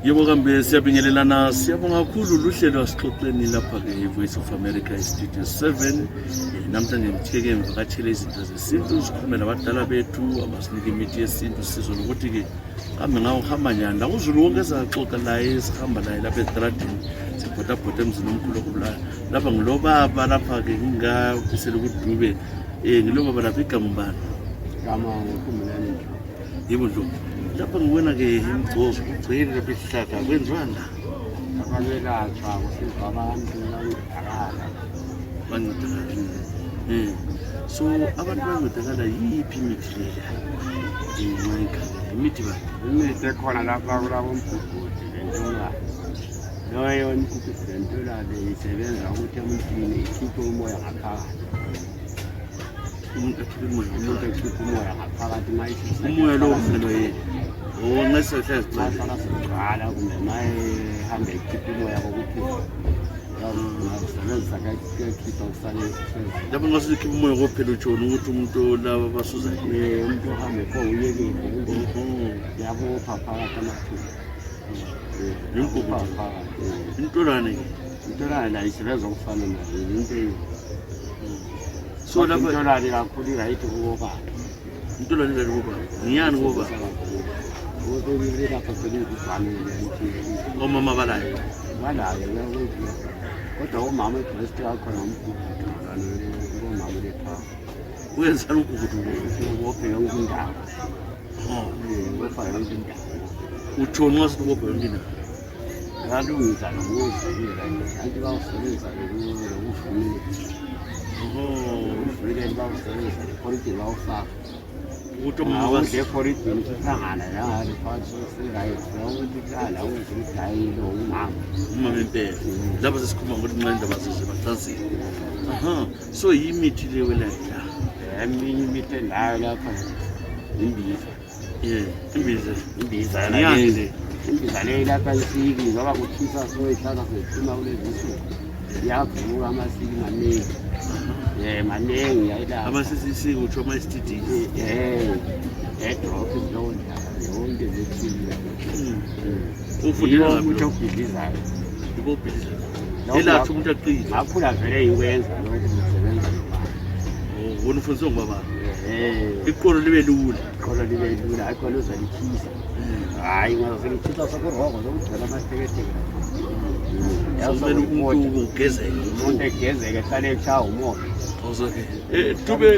Yebo kambe siyabingelelana siyabonga kakhulu luhlelo asixoxeni lapha ke Voice of America Studio 7 namhlanje ngitheke ngivakatshele izinto zesintu sikhuluma nabadala bethu abasinike imithi yesintu sizo lokuthi ke kambe ngawo uhamba njani la uZulu wonke ezaxoxa naye sihamba naye lapha estradini sibhodabhoda emzini omkhulu okubula lapha ngilobaba lapha ke ngingafisela ukudube ngilobaba lapha igama mbani Gama ukhumulani yebo Dlomo lapha ngibona ke imgcozo ugcwele lapha esihlahla kwenziwani la akabelatshwa kusiza abantu bancedakala bancedakala so abantu bancedakala yiphi imithi leya imithi bani imithi ekhona lapha kulabo mgugudi lentolwane loyo mgugudi lentolwane isebenza ukuthi emuntwini ikhiphe umoya ngaphakathi umuntu akhiphe umoya ekhiphe umoya ngaphakathi umoya lowo mfelo yena ngesahlala sigcwala kumbe ma ehambe ekhiphe umoya kokuphila ngasebenza kusale lapho nxa sikhiphe umoya kophela utshona ukuthi umuntu laba basuzayo umuntu ohambe pho uyekile yabopha phakathi amathumbu intolwane intolwane la isebenza okufana nayo into so lapha intolwane kakhulu irayithi kuboba intolwane irayithi kuboba ngiyani kuboba lapha selizivamile omama balayo kodwa umama ibreast yakhona umama letha uyenzani umgugudu ubophe yonke indawo ubopha yonke indawo utshona nxa sithi ubophe yonke indawo ngalungisa nokuzivile anti bawusebenzisa lokuvumile ukuvumile bawusebenzisa lepolitiki bawufaka ukuthi umama epolitiki sihlangana nangale phakathi sosirayithi ukuthi hlala ukuthi hayilo umama impela lapha sesikhuluma ngokuthi nxa indaba zebacansini so yimithi le welapha eminye imithi endayo lapha imbiza imbiza imbiza le lapha isiki ngoba kuthisa so ihlala sethuma kulezi nsuku iyavuka amasiki maningi maningi yayilapha amasisi utsho ama-STD edrop zonda yonke zethile ufundela ukuthi okubhidlizayo elatho umuntu aqile ngakhula vele ikwenza lokhu kusebenza nobani wona ufundiswe ngubaba iqolo libe lula ayikhona uzalikhisa hayi ngazelikhisa sokuroko zokugcwela amateketeke kumele umuntu ugezeke umuntu egezeke ehlale eshaya umoya Dube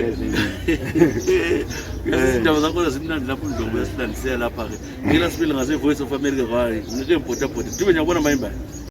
izindaba zakhona zimnandi lapho Dlomo yasilandisela lapha-ke ngela sibili ngase-Voice of America ngike mbhodabhode Dube ngiyabona mayimbayo